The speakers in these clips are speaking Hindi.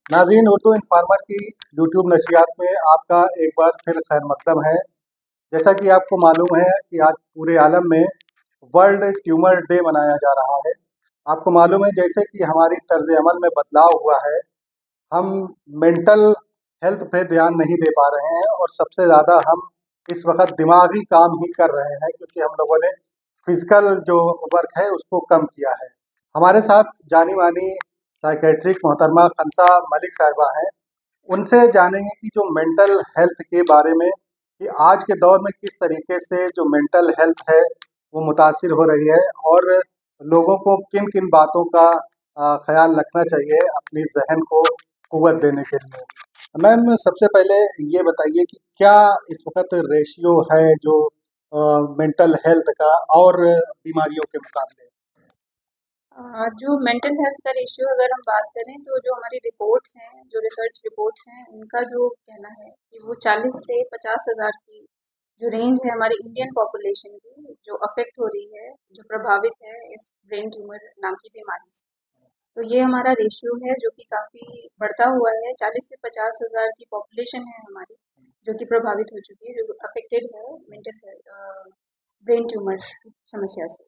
नाज़रीन, उर्दू इन्फॉर्मर की यूट्यूब नशरियात में आपका एक बार फिर खैर मकदम है। जैसा कि आपको मालूम है कि आज पूरे आलम में वर्ल्ड ट्यूमर डे मनाया जा रहा है। आपको मालूम है जैसे कि हमारी तर्ज अमल में बदलाव हुआ है, हम मेंटल हेल्थ पे ध्यान नहीं दे पा रहे हैं और सबसे ज़्यादा हम इस वक्त दिमागी काम ही कर रहे हैं, क्योंकि हम लोगों ने फिजिकल जो वर्क है उसको कम किया है। हमारे साथ जानी मानी साइकेट्रिक मोहतरमा खनसा मलिक साहिबा हैं। उनसे जानेंगे कि जो मेंटल हेल्थ के बारे में, कि आज के दौर में किस तरीके से जो मेंटल हेल्थ है वो मुतासिर हो रही है और लोगों को किन किन बातों का ख्याल रखना चाहिए अपनी जहन को कुव्वत देने के लिए। मैम, सबसे पहले ये बताइए कि क्या इस वक्त रेशियो है जो मेंटल हेल्थ का और बीमारियों के मुकाबले। जो मेंटल हेल्थ का रेशियो अगर हम बात करें तो जो हमारी रिपोर्ट्स हैं, जो रिसर्च रिपोर्ट्स हैं, उनका जो कहना है कि वो 40 से 50,000 की जो रेंज है हमारी इंडियन पॉपुलेशन की, जो अफेक्ट हो रही है, जो प्रभावित है इस ब्रेन ट्यूमर नाम की बीमारी से। तो ये हमारा रेशियो है जो कि काफ़ी बढ़ता हुआ है। 40 से 50,000 की पॉपुलेशन है हमारी, जो कि प्रभावित हो चुकी है, जो अफेक्टेड है मेंटल ब्रेन ट्यूमर्स समस्या से।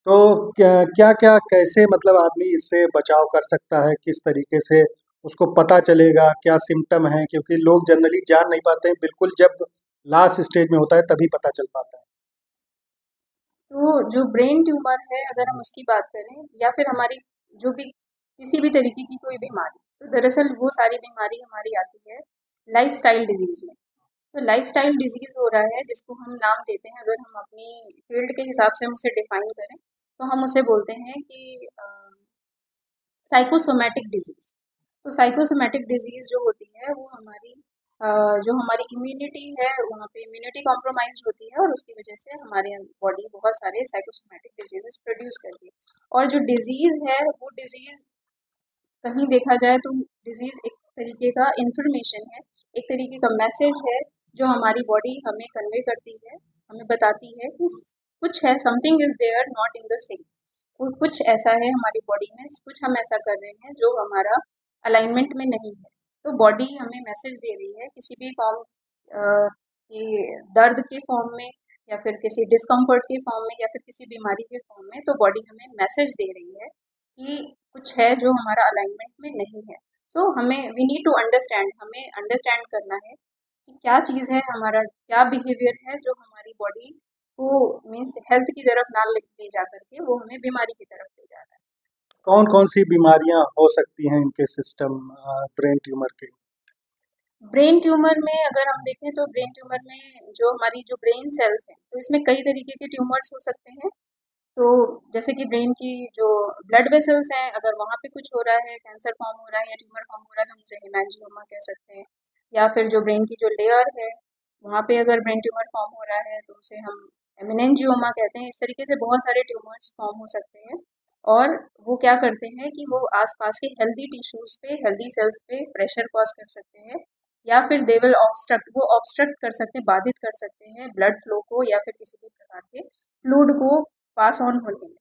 तो क्या क्या क्या कैसे मतलब आदमी इससे बचाव कर सकता है, किस तरीके से उसको पता चलेगा क्या सिम्टम है, क्योंकि लोग जनरली जान नहीं पाते हैं, बिल्कुल जब लास्ट स्टेज में होता है तभी पता चल पाता है। तो जो ब्रेन ट्यूमर है अगर हम उसकी बात करें या फिर हमारी जो भी किसी भी तरीके की कोई बीमारी, तो दरअसल वो सारी बीमारी हमारी आती है लाइफस्टाइल डिजीज में। तो लाइफस्टाइल डिजीज हो रहा है जिसको हम नाम देते हैं, अगर हम अपनी फील्ड के हिसाब से हम उसे डिफाइन करें तो हम उसे बोलते हैं कि साइकोसोमैटिक डिजीज। तो साइकोसोमैटिक डिजीज जो होती है वो हमारी जो हमारी इम्यूनिटी है वहाँ पे इम्यूनिटी कॉम्प्रोमाइज होती है और उसकी वजह से हमारे बॉडी बहुत सारे साइकोसोमैटिक डिजीजेस प्रोड्यूस करती है। और जो डिजीज है वो डिजीज कहीं देखा जाए तो डिजीज एक तरीके का इंफॉर्मेशन है, एक तरीके का मैसेज है जो हमारी बॉडी हमें कन्वे करती है, हमें बताती है कि कुछ है, something is there not in the same. और कुछ ऐसा है हमारी बॉडी में, कुछ हम ऐसा कर रहे हैं जो हमारा अलाइनमेंट में नहीं है। तो बॉडी हमें मैसेज दे रही है किसी भी फॉर्म की दर्द के फॉर्म में या फिर किसी डिस्कम्फर्ट के फॉर्म में या फिर किसी बीमारी के फॉर्म में, तो बॉडी हमें मैसेज दे रही है कि कुछ है जो हमारा अलाइनमेंट में नहीं है। सो हमें वी नीड टू अंडरस्टैंड, हमें अंडरस्टैंड करना है कि क्या चीज़ है, हमारा क्या बिहेवियर है जो हमारी बॉडी को मीन्स हेल्थ की तरफ ना ले जा करके वो हमें बीमारी की तरफ ले जा रहा है। कौन कौन सी बीमारियां हो सकती हैं इनके सिस्टम ब्रेन ट्यूमर के। ब्रेन ट्यूमर में अगर हम देखें तो ब्रेन ट्यूमर में जो हमारी जो ब्रेन सेल्स हैं, तो इसमें कई तरीके के ट्यूमर्स हो सकते हैं। तो जैसे कि ब्रेन की जो ब्लड वेसल्स हैं, अगर वहाँ पे कुछ हो रहा है, कैंसर फॉर्म हो रहा है या ट्यूमर फॉर्म हो रहा है, तो हम उसे हेमेंजियोमा कह सकते हैं। या फिर जो ब्रेन की जो लेयर है वहाँ पे अगर ब्रेन ट्यूमर फॉर्म हो रहा है तो उसे हम एमिनेंजियोमा कहते हैं। इस तरीके से बहुत सारे ट्यूमर्स फॉर्म हो सकते हैं। और वो क्या करते हैं कि वो आसपास के हेल्दी टिश्यूज पे, हेल्दी सेल्स पे प्रेशर कॉज कर सकते हैं, या फिर दे विल ऑब्स्ट्रक्ट, वो ऑब्स्ट्रक्ट कर सकते हैं, बाधित कर सकते हैं ब्लड फ्लो को या फिर किसी भी प्रकार के फ्लूइड को पास ऑन होने में।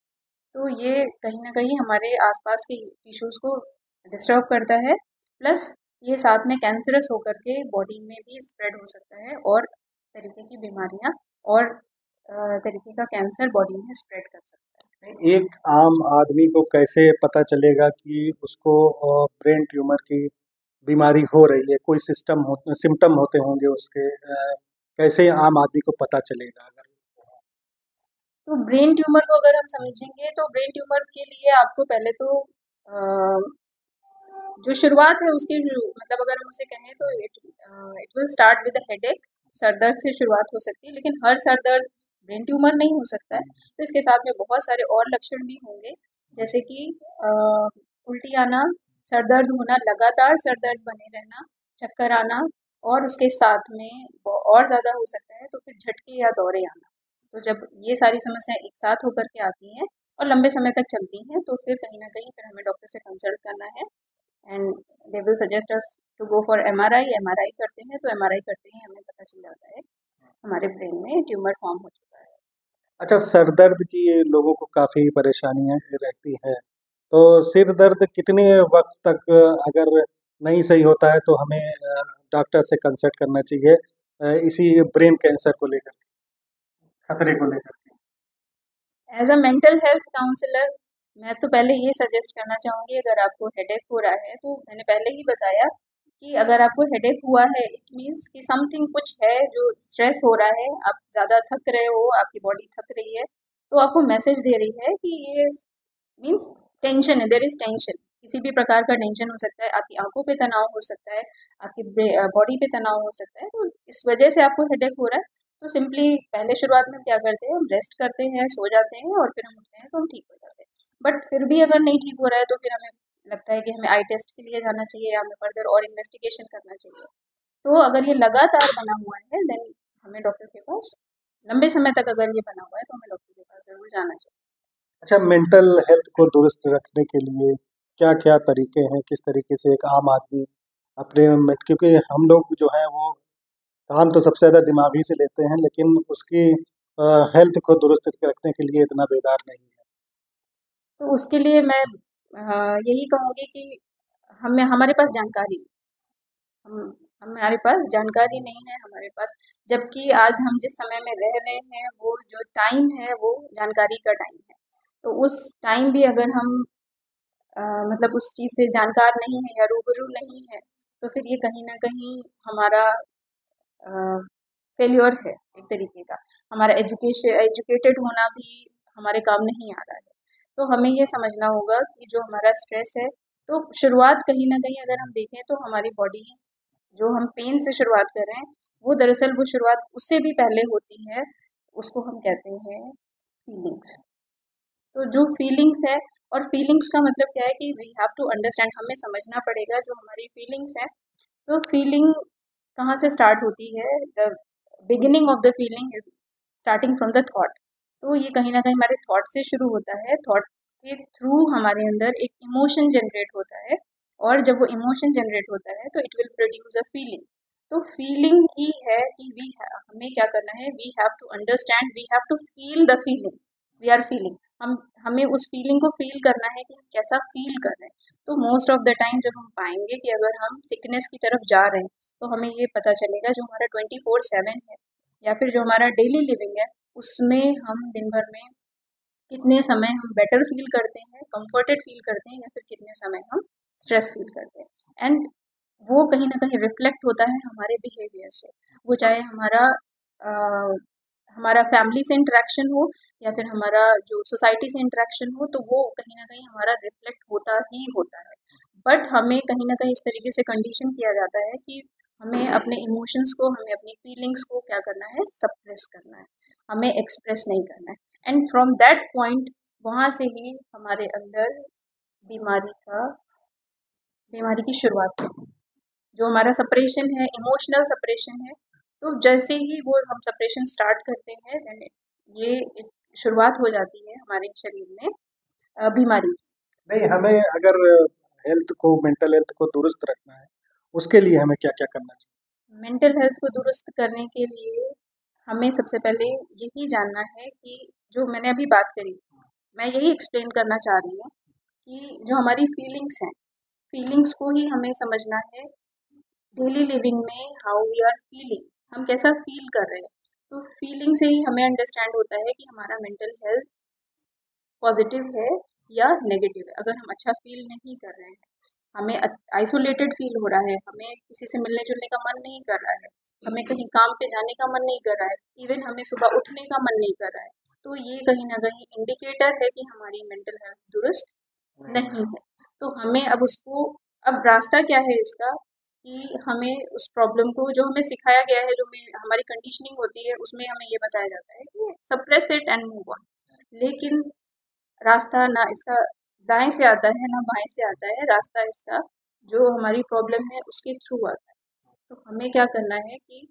तो ये कहीं न कहीं हमारे आसपास के टिश्यूज़ को डिस्टर्ब करता है, प्लस ये साथ में कैंसरस होकर के बॉडी में भी स्प्रेड हो सकता है और तरीके की बीमारियाँ और तरीके का कैंसर बॉडी में स्प्रेड कर सकता है। एक आम आदमी को कैसे पता चलेगा कि उसको ब्रेन ट्यूमर की बीमारी हो रही है, कोई सिम्टम होते होंगे उसके, कैसे आम आदमी को पता चलेगा अगर। तो ब्रेन ट्यूमर को अगर हम समझेंगे तो ब्रेन ट्यूमर के लिए आपको पहले तो अ, जो शुरुआत है उसकी मतलब अगर हम उसे कहें तो it will start with headache. Sir दर्द से शुरुआत हो सकती है, लेकिन हर सर दर्द ब्रेन ट्यूमर नहीं हो सकता है। तो इसके साथ में बहुत सारे और लक्षण भी होंगे, जैसे कि उल्टी आना, सर दर्द होना, लगातार सर दर्द बने रहना, चक्कर आना, और उसके साथ में और ज़्यादा हो सकता है तो फिर झटके या दौरे आना। तो जब ये सारी समस्याएं एक साथ होकर के आती हैं और लंबे समय तक चलती हैं तो फिर कहीं ना कहीं फिर हमें डॉक्टर से कंसल्ट करना है। And they will suggest us to go for MRI. MRI करते हैं तो एमआरआई करते ही हमें पता चल जाता है हमारे ब्रेन में ट्यूमर फॉर्म हो चुका है। अच्छा, सर दर्द की ये लोगों को काफ़ी परेशानियां रहती है, तो सिर दर्द कितने वक्त तक अगर नहीं सही होता है तो हमें डॉक्टर से कंसल्ट करना चाहिए, इसी ब्रेन कैंसर को लेकर, खतरे को लेकर? As a mental health counsellor मैं तो पहले ये सजेस्ट करना चाहूँगी, अगर आपको हेडेक हो रहा है तो मैंने पहले ही बताया कि अगर आपको हेडेक हुआ है इट मीन्स कि समथिंग कुछ है जो स्ट्रेस हो रहा है, आप ज़्यादा थक रहे हो, आपकी बॉडी थक रही है, तो आपको मैसेज दे रही है कि ये मीन्स टेंशन है, देयर इज टेंशन। किसी भी प्रकार का टेंशन हो सकता है, आपकी आंखों पे तनाव हो सकता है, आपकी बॉडी पे तनाव हो सकता है, तो इस वजह से आपको हेडेक हो रहा है। तो सिंपली पहले शुरुआत में क्या करते हैं, हम रेस्ट करते हैं, सो जाते हैं और फिर हम उठते हैं तो हम ठीक हो जाते हैं। बट फिर भी अगर नहीं ठीक हो रहा है तो फिर हमें लगता है कि हमें आई टेस्ट के लिए जाना चाहिए या हमें फर्दर और इन्वेस्टिगेशन करना चाहिए। तो अगर ये लगातार बना हुआ है देन हमें डॉक्टर के पास, लंबे समय तक अगर ये बना हुआ है तो हमें डॉक्टर के पास ज़रूर जाना चाहिए। अच्छा, मेंटल हेल्थ को दुरुस्त रखने के लिए क्या-क्या तरीके हैं? किस तरीके से एक आम आदमी अपने में, क्योंकि हम लोग जो हैं वो काम तो सबसे ज़्यादा दिमाग ही से लेते हैं, लेकिन उसकी हेल्थ को दुरुस्त रखने के लिए इतना बेदार नहीं है। तो उसके लिए मैं यही कहूँगी कि हमें हमारे पास जानकारी, हम हमारे पास जानकारी नहीं है हमारे पास, जबकि आज हम जिस समय में रह रहे हैं वो जो टाइम है वो जानकारी का टाइम है। तो उस टाइम भी अगर हम मतलब उस चीज़ से जानकार नहीं है या रूबरू नहीं है तो फिर ये कहीं ना कहीं हमारा फेल्योर है एक तरीके का। हमारा एजुकेटेड होना भी हमारे काम नहीं आ रहा है। तो हमें ये समझना होगा कि जो हमारा स्ट्रेस है, तो शुरुआत कहीं ना कहीं अगर हम देखें तो हमारी बॉडी, जो हम पेन से शुरुआत कर रहे हैं, वो दरअसल वो शुरुआत उससे भी पहले होती है, उसको हम कहते हैं फीलिंग्स। तो जो फीलिंग्स है, और फीलिंग्स का मतलब क्या है कि वी हैव टू अंडरस्टैंड, हमें समझना पड़ेगा जो हमारी फीलिंग्स है। तो फीलिंग कहाँ से स्टार्ट होती है, the beginning of the feeling is starting from the thought. तो ये कहीं ना कहीं हमारे थॉट से शुरू होता है, थॉट के थ्रू हमारे अंदर एक इमोशन जनरेट होता है, और जब वो इमोशन जनरेट होता है तो it will produce a feeling. तो फीलिंग ही है कि हमें क्या करना है, we have to understand, we have to feel the feeling we are feeling. हम हमें उस फीलिंग को फील करना है कि हम कैसा फील कर रहे हैं। तो मोस्ट ऑफ द टाइम जब हम पाएंगे कि अगर हम सिकनेस की तरफ जा रहे हैं तो हमें ये पता चलेगा जो हमारा 24/7 है या फिर जो हमारा डेली लिविंग है उसमें हम दिन भर में कितने समय हम बेटर फील करते हैं, कंफर्टेड फील करते हैं, या फिर कितने समय हम स्ट्रेस फील करते हैं। एंड वो कहीं ना कहीं रिफ्लेक्ट होता है हमारे बिहेवियर से, वो चाहे हमारा फैमिली से इंटरेक्शन हो या फिर हमारा जो सोसाइटी से इंटरेक्शन हो, तो वो कहीं ना कहीं हमारा रिफ्लेक्ट होता ही होता है। बट हमें कहीं ना कहीं इस तरीके से कंडीशन किया जाता है कि हमें अपने इमोशंस को, हमें अपनी फीलिंग्स को क्या करना है, सप्रेस करना है, हमें एक्सप्रेस नहीं करना है। एंड फ्रॉम दैट पॉइंट, वहाँ से ही हमारे अंदर बीमारी का बीमारी की शुरुआत होती है। जो हमारा सेपरेशन है, इमोशनल सेपरेशन है, तो जैसे ही वो हम सेपरेशन स्टार्ट करते हैं देन ये एक शुरुआत हो जाती है हमारे शरीर में बीमारी की। नहीं, हमें अगर हेल्थ को, मेंटल हेल्थ को दुरुस्त रखना है, उसके लिए हमें क्या-क्या करना चाहिए? मेंटल हेल्थ को दुरुस्त करने के लिए हमें सबसे पहले यही जानना है कि जो मैंने अभी बात करी, मैं यही एक्सप्लेन करना चाह रही हूँ कि जो हमारी फीलिंग्स हैं, फीलिंग्स को ही हमें समझना है। डेली लिविंग में हाउ वी आर फीलिंग, हम कैसा फील कर रहे हैं, तो फीलिंग से ही हमें अंडरस्टैंड होता है कि हमारा मेंटल हेल्थ पॉजिटिव है या नेगेटिव है। अगर हम अच्छा फील नहीं कर रहे हैं, हमें आइसोलेटेड फील हो रहा है, हमें किसी से मिलने जुलने का मन नहीं कर रहा है, हमें कहीं काम पे जाने का मन नहीं कर रहा है, इवन हमें सुबह उठने का मन नहीं कर रहा है, तो ये कहीं ना कहीं इंडिकेटर है कि हमारी मेंटल हेल्थ दुरुस्त नहीं है। तो हमें अब उसको, अब रास्ता क्या है इसका, कि हमें उस प्रॉब्लम को, जो हमें सिखाया गया है, जो हमारी कंडीशनिंग होती है उसमें हमें ये बताया जाता है कि suppress it and move on. लेकिन रास्ता ना इसका दाएं से आता है ना बाएं से आता है, रास्ता इसका जो हमारी प्रॉब्लम है उसके थ्रू आता है। तो हमें क्या करना है कि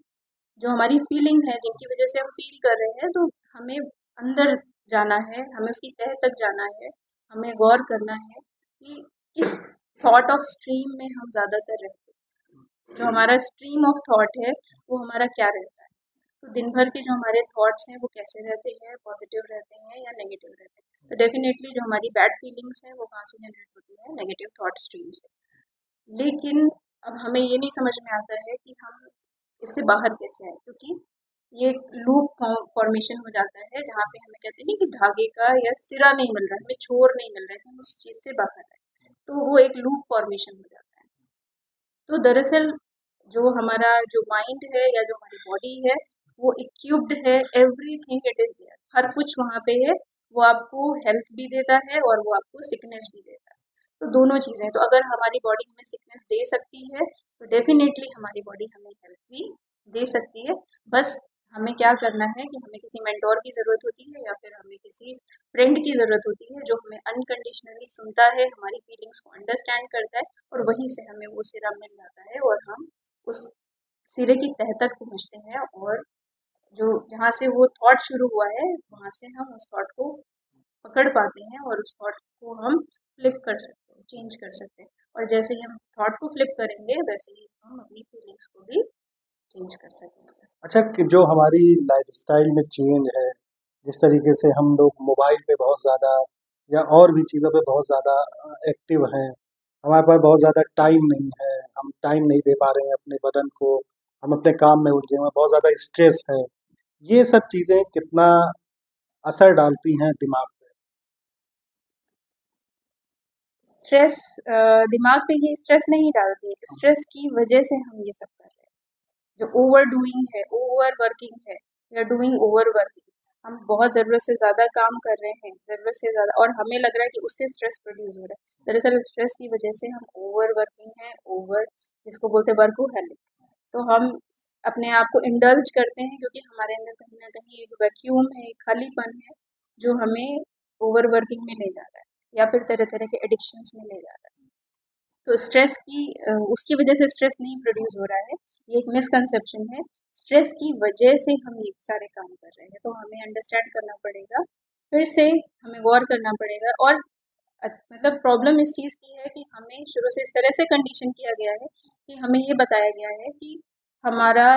जो हमारी फीलिंग है, जिनकी वजह से हम फील कर रहे हैं, तो हमें अंदर जाना है, हमें उसकी तह तक जाना है, हमें गौर करना है कि किस थॉट ऑफ स्ट्रीम में हम ज़्यादातर रहते हैं, जो हमारा स्ट्रीम ऑफ थॉट है वो हमारा क्या रहता है। तो दिन भर के जो हमारे थॉट्स हैं वो कैसे रहते हैं, पॉजिटिव रहते हैं या नेगेटिव रहते हैं। तो डेफिनेटली जो हमारी बैड फीलिंग्स हैं वो कहाँ से जनरेट होती है, नेगेटिव थॉट स्ट्रीम से। लेकिन अब हमें ये नहीं समझ में आता है कि हम इससे बाहर कैसे आए, क्योंकि ये लूप फॉर्मेशन हो जाता है जहाँ पे हमें कहते हैं कि धागे का या सिरा नहीं मिल रहा है, हमें छोर नहीं मिल रहा है कि हम उस चीज़ से बाहर आए, तो वो एक लूप फॉर्मेशन हो जाता है। तो दरअसल जो हमारा जो माइंड है या जो हमारी बॉडी है वो इक्विप्ड है, एवरीथिंग इट इज देयर, हर कुछ वहाँ पे है। वो आपको हेल्थ भी देता है और वो आपको सिकनेस भी देता है। तो दोनों चीज़ें, तो अगर हमारी बॉडी हमें सिकनेस दे सकती है तो डेफिनेटली हमारी बॉडी हमें हेल्थ भी दे सकती है। बस हमें क्या करना है कि हमें किसी मेंटोर की ज़रूरत होती है या फिर हमें किसी फ्रेंड की ज़रूरत होती है जो हमें अनकंडीशनली सुनता है, हमारी फीलिंग्स को अंडरस्टैंड करता है और वहीं से हमें वो सिरा मिल जाता है और हम उस सिरे की तह तक पहुँचते हैं। और जो जहाँ से वो थॉट शुरू हुआ है वहाँ से हम उस थॉट को पकड़ पाते हैं और उस थॉट को हम फ्लिप कर सकते हैं, चेंज कर सकते हैं। और जैसे ही हम थॉट को फ्लिप करेंगे वैसे ही हम अपनी फीलिंग्स को भी चेंज कर सकेंगे। अच्छा, कि जो हमारी लाइफस्टाइल में चेंज है, जिस तरीके से हम लोग मोबाइल पे बहुत ज़्यादा या और भी चीज़ों पे बहुत ज़्यादा एक्टिव हैं, हमारे पास बहुत ज़्यादा टाइम नहीं है, हम टाइम नहीं दे पा रहे हैं अपने बदन को, हम अपने काम में उलझे हुए हैं, बहुत ज़्यादा स्ट्रेस है। ये सब चीज़ें कितना असर डालती हैं दिमाग पे? स्ट्रेस दिमाग पे ये स्ट्रेस नहीं डालती है, स्ट्रेस की वजह से हम ये सब कर रहे हैं। जो ओवर डूइंग है, ओवर वर्किंग है या डूइंग ओवर वर्किंग, हम बहुत ज़रूरत से ज़्यादा काम कर रहे हैं, ज़रूरत से ज़्यादा, और हमें लग रहा है कि उससे स्ट्रेस प्रोड्यूस हो रहा है। दरअसल स्ट्रेस की वजह से हम ओवर वर्किंग है, ओवर, जिसको बोलते हैं वर्कोहॉलिक। तो हम अपने आप को इंडल्ज करते हैं क्योंकि हमारे अंदर कहीं ना कहीं एक वैक्यूम है, एक खालीपन है जो हमें ओवर वर्किंग में ले जा रहा है या फिर तरह तरह के एडिक्शंस में ले जा रहा है। तो स्ट्रेस की उसकी वजह से स्ट्रेस नहीं प्रोड्यूस हो रहा है, ये एक मिसकंसेप्शन है। स्ट्रेस की वजह से हम ये सारे काम कर रहे हैं, तो हमें अंडरस्टैंड करना पड़ेगा, फिर से हमें गौर करना पड़ेगा। और मतलब प्रॉब्लम इस चीज़ की है कि हमें शुरू से इस तरह से कंडीशन किया गया है कि हमें ये बताया गया है कि हमारा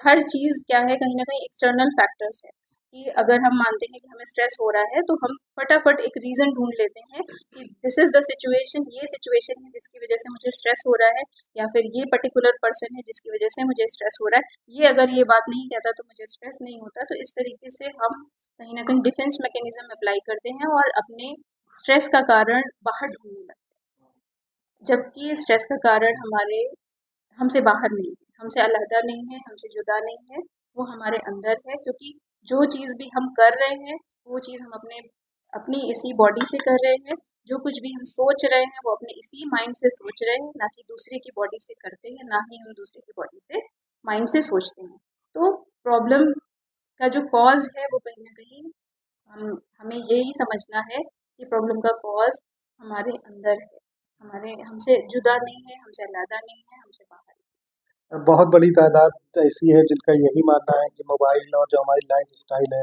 हर चीज़ क्या है, कहीं ना कहीं एक्सटर्नल फैक्टर्स है। कि अगर हम मानते हैं कि हमें स्ट्रेस हो रहा है तो हम फटाफट एक रीज़न ढूंढ लेते हैं कि दिस इज़ द सिचुएशन, ये सिचुएशन है जिसकी वजह से मुझे स्ट्रेस हो रहा है, या फिर ये पर्टिकुलर पर्सन है जिसकी वजह से मुझे स्ट्रेस हो रहा है, ये अगर ये बात नहीं कहता तो मुझे स्ट्रेस नहीं होता। तो इस तरीके से हम कहीं ना कहीं डिफेंस मैकेनिज्म अप्लाई करते हैं और अपने स्ट्रेस का कारण बाहर ढूंढने लगते हैं, जबकि स्ट्रेस का कारण हमारे हमसे बाहर नहीं है, हमसे अलग नहीं है, हमसे जुदा नहीं है, वो हमारे अंदर है। क्योंकि जो चीज़ भी हम कर रहे हैं वो चीज़ हम अपने अपनी इसी बॉडी से कर रहे हैं। जो कुछ भी हम सोच रहे हैं वो अपने इसी माइंड से सोच रहे हैं, ना कि दूसरे की बॉडी से करते हैं, ना ही हम दूसरे की बॉडी से माइंड से सोचते हैं। तो प्रॉब्लम का जो कॉज है वो कहीं ना कहीं हमें यही समझना है कि प्रॉब्लम का कॉज हमारे अंदर है, हमारे हमसे जुदा नहीं है, हमसे अलग नहीं है, हमसे बाहर है। बहुत बड़ी तादाद ऐसी है जिनका यही मानना है कि मोबाइल और जो हमारी लाइफस्टाइल है,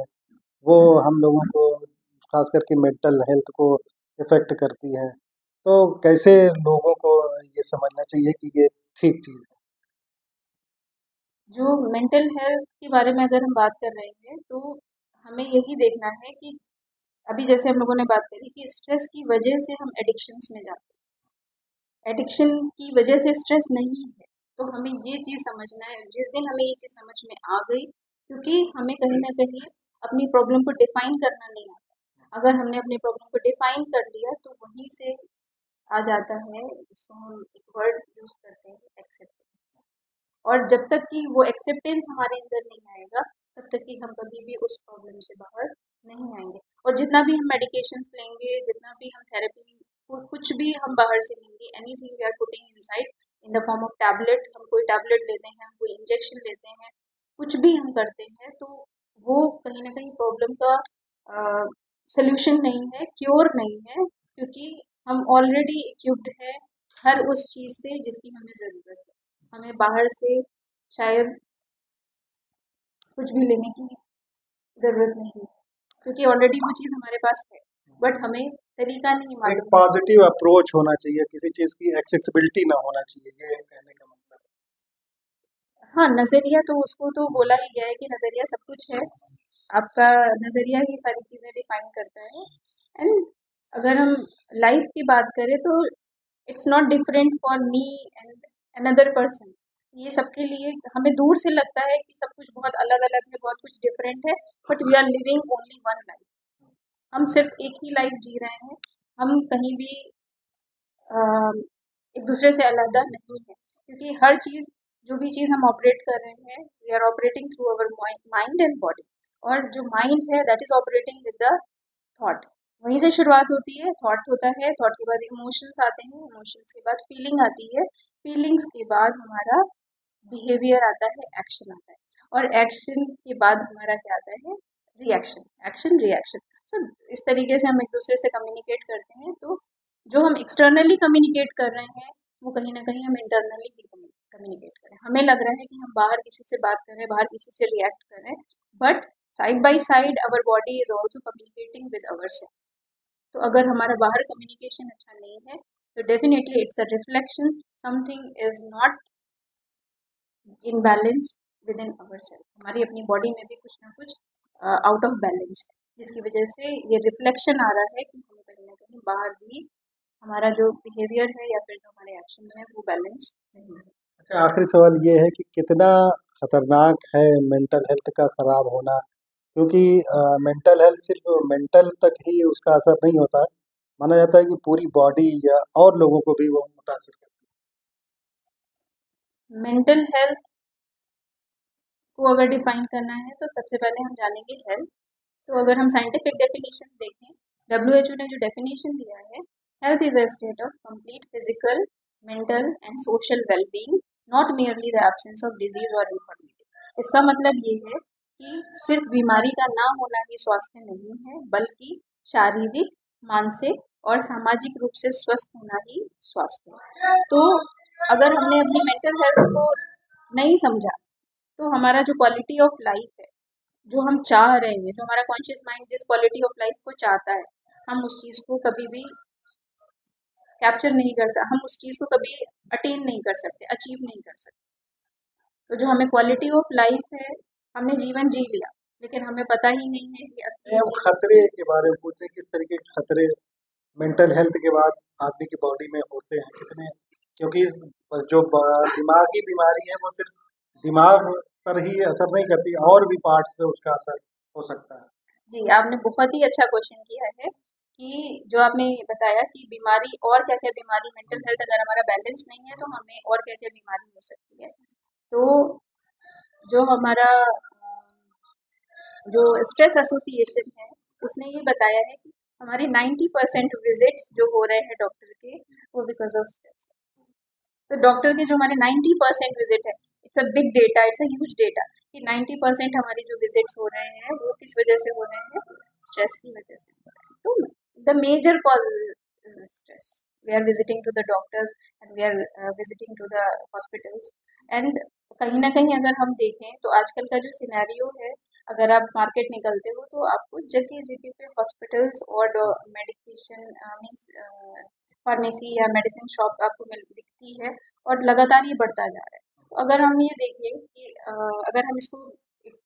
वो हम लोगों को खास करके मेंटल हेल्थ को इफ़ेक्ट करती है। तो कैसे लोगों को ये समझना चाहिए कि ये ठीक चीज़ है? जो मेंटल हेल्थ के बारे में अगर हम बात कर रहे हैं तो हमें यही देखना है कि अभी जैसे हम लोगों ने बात करी कि स्ट्रेस की वजह से हम एडिक्शंस में जाते हैं, एडिक्शन की वजह से स्ट्रेस नहीं है। तो हमें ये चीज़ समझना है, जिस दिन हमें ये चीज़ समझ में आ गई, क्योंकि हमें कहीं ना कहीं अपनी प्रॉब्लम को डिफाइन करना नहीं आता। अगर हमने अपनी प्रॉब्लम को डिफाइन कर लिया तो वहीं से आ जाता है जिसको हम एक वर्ड यूज करते हैं, एक्सेप्टेंस। और जब तक कि वो एक्सेप्टेंस हमारे अंदर नहीं आएगा तब तक कि हम कभी भी उस प्रॉब्लम से बाहर नहीं आएंगे। और जितना भी हम मेडिकेशंस लेंगे, जितना भी हम थेरेपी, कुछ भी हम बाहर से लेंगे, anything we are putting inside in the form of tablet, हम कोई टैबलेट लेते हैं, हम कोई इंजेक्शन लेते हैं, कुछ भी हम करते हैं, तो वो कहीं ना कहीं प्रॉब्लम का सोल्यूशन नहीं है, क्योर नहीं है। क्योंकि हम ऑलरेडी इक्विप्ड है हर उस चीज़ से जिसकी हमें ज़रूरत है। हमें बाहर से शायद कुछ भी लेने की ज़रूरत नहीं है, क्योंकि ऑलरेडी वो चीज़ हमारे पास है, बट हमें तरीका नहीं एक मालूम है। पॉजिटिव अप्रोच होना चाहिए, किसी चीज़ की एक्सेसिबिलिटी ना होना चाहिए, ये कहने का मतलब हाँ, नज़रिया तो उसको तो बोला ही गया है कि नज़रिया सब कुछ है। आपका नज़रिया ही सारी चीज़ें डिफाइन करता है। एंड अगर हम लाइफ की बात करें तो it's not different for me and another person. ये सबके लिए हमें दूर से लगता है कि सब कुछ बहुत अलग अलग है, बहुत कुछ डिफरेंट है, but we are living only one life. हम सिर्फ एक ही लाइफ जी रहे हैं। हम कहीं भी एक दूसरे से अलग नहीं है, क्योंकि हर चीज़, जो भी चीज़ हम ऑपरेट कर रहे हैं, we are operating through our mind and body. और जो माइंड है that is operating with the thought. वहीं से शुरुआत होती है, थॉट होता है, थॉट के बाद इमोशंस आते हैं, इमोशंस के बाद फीलिंग आती है, फीलिंग्स के बाद हमारा बिहेवियर आता है, एक्शन आता है, और एक्शन के बाद हमारा क्या आता है, रिएक्शन। Action reaction. सो इस तरीके से हम एक दूसरे से कम्युनिकेट करते हैं। तो जो हम एक्सटर्नली कम्युनिकेट कर रहे हैं वो कहीं ना कहीं हम इंटरनली भी कम्युनिकेट करें। हमें लग रहा है कि हम बाहर किसी से बात कर रहे हैं, बाहर किसी से रिएक्ट कर रहे हैं, but side by side our body is also communicating with our self. तो अगर हमारा बाहर कम्युनिकेशन अच्छा नहीं है तो definitely it's a reflection, something is not in balance within our self. हमारी अपनी बॉडी में भी कुछ ना कुछ आउट ऑफ बैलेंस है, जिसकी वजह से ये रिफ्लेक्शन आ रहा है कि हम कहीं ना कहीं बाहर भी हमारा जो बिहेवियर है या फिर जो हमारे एक्शन है वो बैलेंस नहीं है। अच्छा, आखिरी सवाल ये है कि कितना खतरनाक है मेंटल हेल्थ का खराब होना, क्योंकि मेंटल हेल्थ सिर्फ मेंटल तक ही उसका असर नहीं होता है, माना जाता है कि पूरी बॉडी या और लोगों को भी वो मुतासिर करती मेंटल हेल्थ को अगर डिफाइन करना है तो सबसे पहले हम जानेंगे हेल्थ। तो अगर हम साइंटिफिक डेफिनेशन देखें, WHO ने जो डेफिनेशन दिया है, health is a state of complete physical, mental and social wellbeing, not merely the absence of disease और इन्फॉर्मिटी। इसका मतलब ये है कि सिर्फ बीमारी का ना होना ही स्वास्थ्य नहीं है, बल्कि शारीरिक, मानसिक और सामाजिक रूप से स्वस्थ होना ही स्वास्थ्य है। तो अगर हमने अपनी मेंटल हेल्थ को नहीं समझा तो हमारा जो क्वालिटी ऑफ लाइफ है, जो हम चाह रहे हैं, जो हमारा कॉन्शियस माइंड जिस क्वालिटी ऑफ लाइफ को चाहता है, हम उस चीज़ को कभी भी कैप्चर नहीं कर सकते, हम उस चीज़ को कभी अटेन नहीं कर सकते, अचीव नहीं कर सकते। तो जो हमें क्वालिटी ऑफ लाइफ है, हमने जीवन जी लिया, लेकिन हमें पता ही नहीं है कि है। असली हम जीवन खतरे के बारे में पूछते हैं, किस तरीके के खतरे मेंटल हेल्थ के बाद आदमी की बॉडी में होते हैं, कितने, क्योंकि जो दिमागी बीमारी है वो सिर्फ दिमाग पर ही असर नहीं करती, और भी पार्ट्स पे उसका असर हो सकता है। जी, आपने बहुत ही अच्छा क्वेश्चन किया है कि जो आपने बताया कि बीमारी और क्या-क्या बीमारी, मेंटल हेल्थ अगर हमारा बैलेंस नहीं है तो हमें और क्या-क्या बीमारी हो सकती है। तो जो हमारा जो स्ट्रेस एसोसिएशन है, उसने ये बताया है कि हमारे 90% विजिट्स जो हो रहे हैं डॉक्टर के, वो बिकॉज ऑफ स्ट्रेस। तो डॉक्टर के जो हमारे 90% विजिट है, it's a big data, it's a huge data कि 90% हमारे जो विजिट्स हो रहे हैं वो किस वजह से हो रहे हैं, स्ट्रेस की वजह से हो रहे हैं। तो the major cause is stress. We are visiting to the doctors and we are visiting to the hospitals. And कहीं ना कहीं अगर हम देखें तो आजकल का जो सिनेरियो है, अगर आप मार्केट निकलते हो तो आपको जगह जगह पे हॉस्पिटल्स और मेडिकेशन मीन्स फार्मेसी या मेडिसिन शॉप आपको मिल दिखती है, और लगातार ये बढ़ता जा रहा है। तो अगर हम ये देखें कि अगर हम इसको एक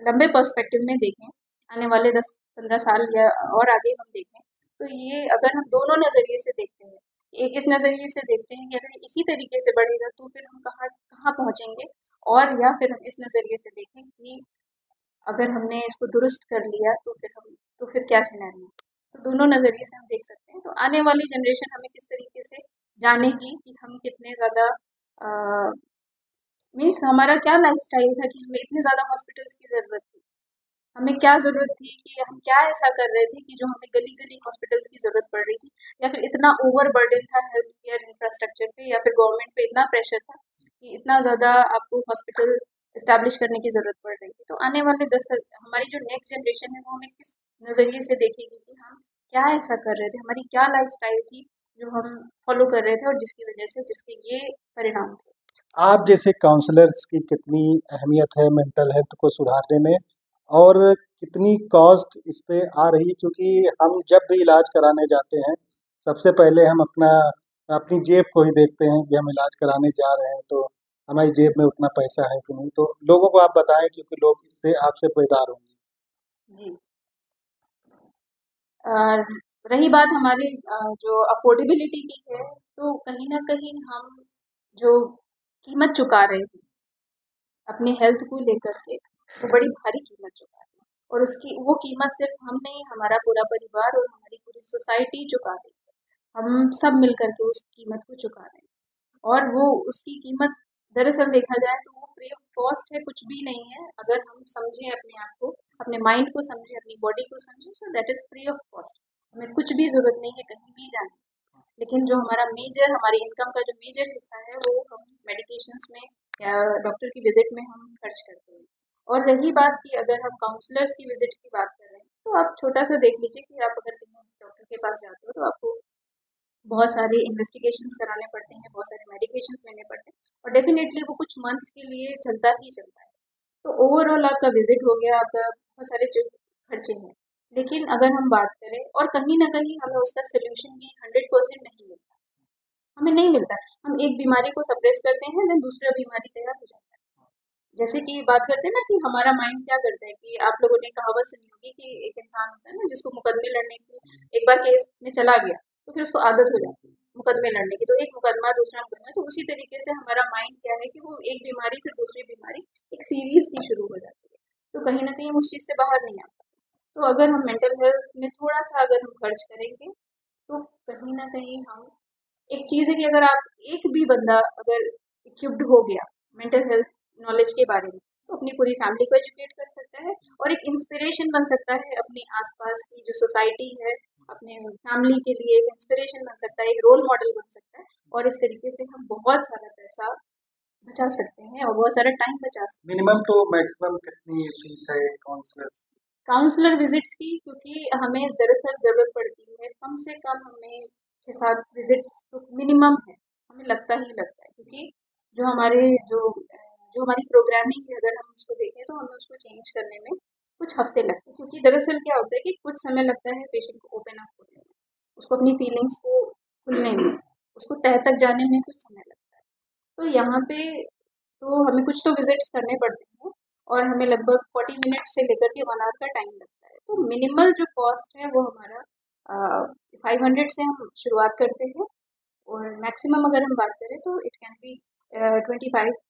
लंबे पर्सपेक्टिव में देखें, आने वाले 10-15 साल या और आगे हम देखें, तो ये अगर हम दोनों नज़रिए से देखते हैं, एक इस नज़रिए से देखते हैं कि अगर इसी तरीके से बढ़ेगा तो फिर हम कहाँ कहाँ पहुँचेंगे, और या फिर हम इस नज़रिए से देखें कि अगर हमने इसको दुरुस्त कर लिया तो फिर क्या सिनेरियो। तो दोनों नज़रिए से हम देख सकते हैं। तो आने वाली जनरेशन हमें किस तरीके से जानेगी कि हम कितने ज़्यादा मीन्स हमारा क्या लाइफस्टाइल था कि हमें इतने ज़्यादा हॉस्पिटल्स की ज़रूरत थी, हमें क्या ज़रूरत थी कि हम क्या ऐसा कर रहे थे कि जो हमें गली गली हॉस्पिटल्स की ज़रूरत पड़ रही थी, या फिर इतना ओवर बर्डन था हेल्थ केयर इंफ्रास्ट्रक्चर पे, या फिर गवर्नमेंट पे इतना प्रेशर था कि इतना ज़्यादा आपको हॉस्पिटल इस्टेब्लिश करने की ज़रूरत पड़ रही थी। तो आने वाले हमारी जो नेक्स्ट जनरेशन है वो हमें किस नज़रिए से देखेगी कि हम क्या ऐसा कर रहे थे, हमारी क्या लाइफ स्टाइल थी जो हम फॉलो कर रहे थे और जिसकी वजह से जिसके ये परिणाम थे। आप जैसे काउंसलर्स की कितनी अहमियत है मेंटल हेल्थ को सुधारने में, और कितनी कॉस्ट इस पे आ रही है, क्योंकि हम जब भी इलाज कराने जाते हैं सबसे पहले हम अपनी जेब को ही देखते हैं कि हम इलाज कराने जा रहे हैं, तो हमारी जेब में उतना पैसा है कि नहीं, तो लोगों को आप बताएं क्योंकि लोग इससे आपसे बेदार होंगे। जी। और रही बात हमारी जो अफोर्डेबिलिटी की है, तो कहीं न कहीं हम जो कीमत चुका रहे हैं अपनी हेल्थ को लेकर के, वो बड़ी भारी कीमत चुका रहे हैं, और उसकी वो कीमत सिर्फ हम नहीं, हमारा पूरा परिवार और हमारी पूरी सोसाइटी चुका रही है। हम सब मिल कर के उस कीमत को चुका रहे हैं, और वो उसकी कीमत दरअसल देखा जाए तो वो फ्री ऑफ कॉस्ट है, कुछ भी नहीं है। अगर हम समझें अपने आप को, अपने माइंड को समझें, अपनी बॉडी को समझें, so that is free of cost. हमें कुछ भी ज़रूरत नहीं है कहीं भी जाने की। लेकिन जो हमारा मेजर, हमारी इनकम का जो मेजर हिस्सा है, वो हम मेडिकेशंस में या डॉक्टर की विजिट में हम खर्च करते हैं। और रही बात कि अगर हम काउंसलर्स की विजिट्स की बात कर रहे हैं, तो आप छोटा सा देख लीजिए कि आप अगर कहीं डॉक्टर के पास जाते हो तो आपको बहुत सारे इन्वेस्टिगेशंस कराने पड़ते हैं, बहुत सारे मेडिकेशंस लेने पड़ते हैं, और डेफिनेटली वो कुछ मंथ्स के लिए चलता ही चलता है। तो ओवरऑल आपका विजिट हो गया, आपका बहुत सारे जो खर्चे हैं। लेकिन अगर हम बात करें, और कहीं ना कहीं हमें उसका सोल्यूशन भी 100% नहीं मिलता, हमें नहीं मिलता। हम एक बीमारी को सप्रेस करते हैं, देन दूसरा बीमारी तैयार हो जाता है। जैसे कि बात करते हैं ना कि हमारा माइंड क्या करता है, कि आप लोगों ने कहावत सुनी होगी कि एक इंसान होता है ना जिसको मुकदमे लड़ने की, एक बार केस में चला गया तो फिर उसको आदत हो जाती है मुकदमे लड़ने की, तो एक मुकदमा दूसरा मुकदमा, तो उसी तरीके से हमारा माइंड क्या है कि वो एक बीमारी फिर दूसरी बीमारी, एक सीरीज सी शुरू हो जाती है। तो कहीं ना कहीं हम उस चीज़ से बाहर नहीं आ पाते। तो अगर हम मेंटल हेल्थ में थोड़ा सा अगर हम खर्च करेंगे, तो कहीं ना कहीं हम, एक चीज़ है कि अगर आप, एक भी बंदा अगर इक्विप्ड हो गया मेंटल हेल्थ नॉलेज के बारे में, तो अपनी पूरी फैमिली को एजुकेट कर सकता है, और एक इंस्पिरेशन बन सकता है अपने आसपास की जो सोसाइटी है, अपने फैमिली के लिए एक इंस्पिरेशन बन सकता है, एक रोल मॉडल बन सकता है। और इस तरीके से हम बहुत सारा पैसा बचा सकते हैं और बहुत सारा टाइम बचा सकते हैं। मिनिमम तो मैक्सिमम कितनी फीस है काउंसलर्स? काउंसलर विजिट्स की, क्योंकि हमें दरअसल ज़रूरत पड़ती है कम से कम, हमें 6-7 विजिट्स तो मिनिमम है, हमें लगता ही लगता है, क्योंकि जो हमारे जो जो हमारी प्रोग्रामिंग है, अगर हम उसको देखें तो हमें उसको चेंज करने में कुछ हफ्ते लगते हैं। क्योंकि दरअसल क्या होता है कि कुछ समय लगता है पेशेंट को ओपन अप होने में, उसको अपनी फीलिंग्स को खुलने में, उसको तह तक जाने में कुछ समय लगता है। तो यहाँ पे तो हमें कुछ तो विजिट्स करने पड़ते हैं, और हमें लगभग 40 मिनट से लेकर के 1 आवर का टाइम लगता है। तो मिनिमल जो कॉस्ट है वो हमारा 500 से हम शुरुआत करते हैं, और मैक्सिमम अगर हम बात करें तो इट कैन बी 2500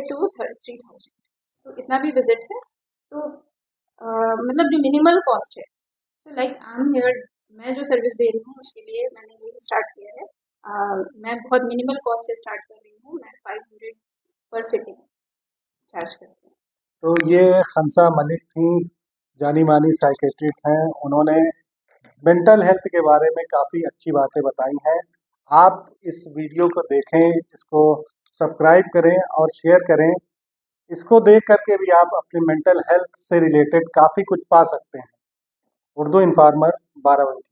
to 3000। तो इतना भी विजिट्स है, तो मतलब जो मिनिमल कॉस्ट है, so like I am here, मैं जो सर्विस दे रही हूँ उसके लिए मैंने ये स्टार्ट किया है। मैं बहुत मिनिमल कॉस्ट से स्टार्ट कर रही हूँ, मैं 500 पर सिटिंग चार्ज करती हूँ। तो ये खंसा मलिक थी, जानी मानी साइकेट्रिस्ट हैं। उन्होंने मेंटल हेल्थ के बारे में काफ़ी अच्छी बातें बताई हैं। आप इस वीडियो को देखें, इसको सब्सक्राइब करें और शेयर करें। इसको देख करके भी आप अपनी मेंटल हेल्थ से रिलेटेड काफ़ी कुछ पा सकते हैं। उर्दू इन्फॉर्मर, बाराबंकी।